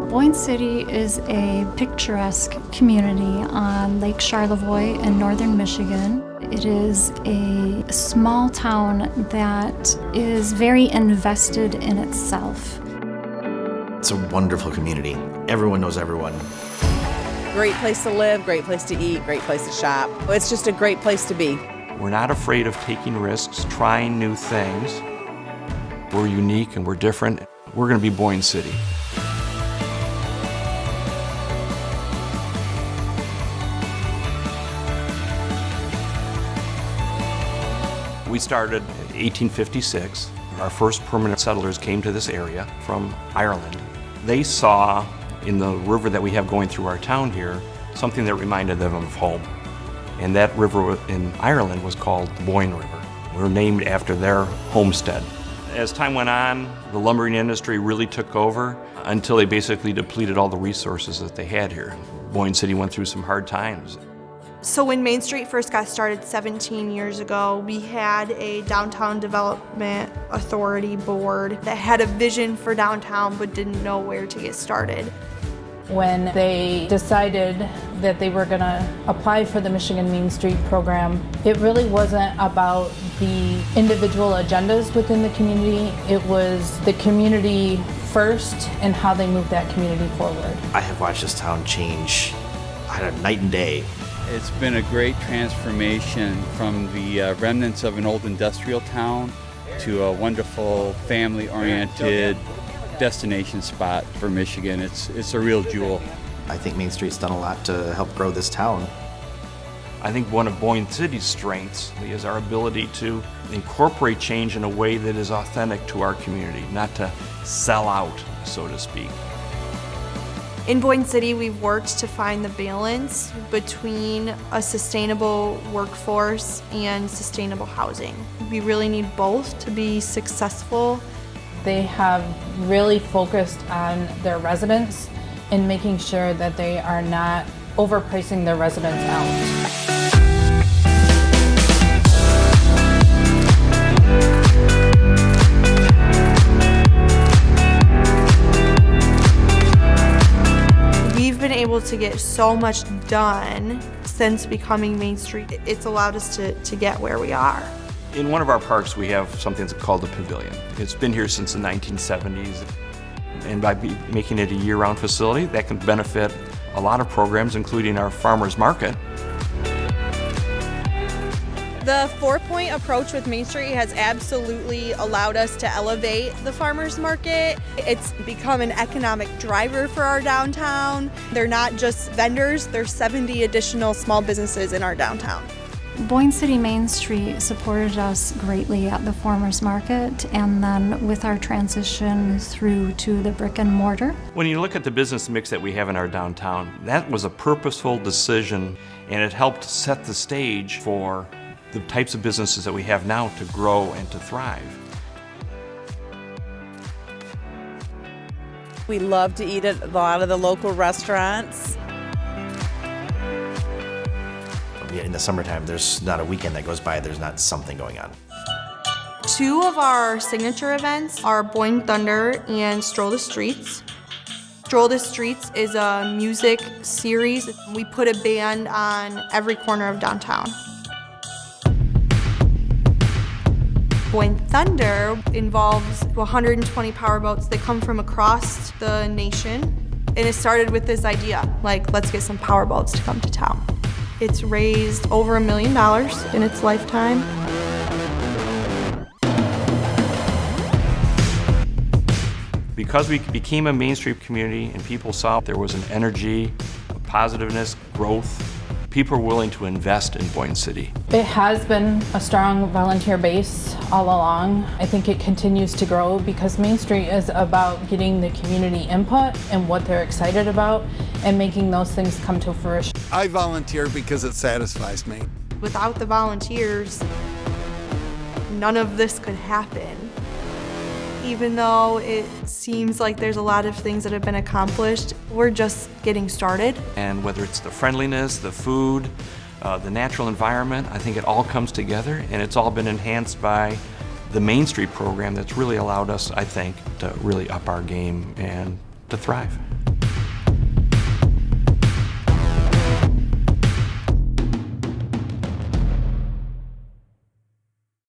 Boyne City is a picturesque community on Lake Charlevoix in northern Michigan. It is a small town that is very invested in itself. It's a wonderful community. Everyone knows everyone. Great place to live, great place to eat, great place to shop. It's just a great place to be. We're not afraid of taking risks, trying new things. We're unique and we're different. We're going to be Boyne City. We started in 1856. Our first permanent settlers came to this area from Ireland. They saw in the river that we have going through our town here something that reminded them of home. And that river in Ireland was called the Boyne River. We were named after their homestead. As time went on, the lumbering industry really took over until they basically depleted all the resources that they had here. Boyne City went through some hard times. So when Main Street first got started 17 years ago, we had a Downtown Development Authority board that had a vision for downtown but didn't know where to get started. When they decided that they were going to apply for the Michigan Main Street program, it really wasn't about the individual agendas within the community. It was the community first and how they moved that community forward. I have watched this town change night and day. It's been a great transformation from the remnants of an old industrial town to a wonderful family-oriented destination spot for Michigan. It's a real jewel. I think Main Street's done a lot to help grow this town. I think one of Boyne City's strengths is our ability to incorporate change in a way that is authentic to our community, not to sell out, so to speak. In Boyne City, we've worked to find the balance between a sustainable workforce and sustainable housing. We really need both to be successful. They have really focused on their residents and making sure that they are not overpricing their residents out. We've been able to get so much done since becoming Main Street. It's allowed us to get where we are. In one of our parks, we have something that's called the Pavilion. It's been here since the 1970s. And by making it a year-round facility, that can benefit a lot of programs, including our farmers market. The four-point approach with Main Street has absolutely allowed us to elevate the farmers market. It's become an economic driver for our downtown. They're not just vendors, there's 70 additional small businesses in our downtown. Boyne City Main Street supported us greatly at the farmers market, and then with our transition through to the brick and mortar. When you look at the business mix that we have in our downtown, that was a purposeful decision, and it helped set the stage for the types of businesses that we have now to grow and to thrive. We love to eat at a lot of the local restaurants. In the summertime, there's not a weekend that goes by there's not something going on. Two of our signature events are Boyne Thunder and Stroll the Streets. Stroll the Streets is a music series. We put a band on every corner of downtown. Boyne Thunder involves 120 powerboats that come from across the nation. And it started with this idea, like, let's get some powerboats to come to town. It's raised over $1 million in its lifetime. Because we became a Main Street community and people saw there was an energy, a positiveness, growth, people are willing to invest in Boyne City. It has been a strong volunteer base all along. I think it continues to grow because Main Street is about getting the community input and what they're excited about and making those things come to fruition. I volunteer because it satisfies me. Without the volunteers, none of this could happen. Even though it seems like there's a lot of things that have been accomplished, we're just getting started. And whether it's the friendliness, the food, the natural environment, I think it all comes together, and it's all been enhanced by the Main Street program that's really allowed us, I think, to really up our game and to thrive.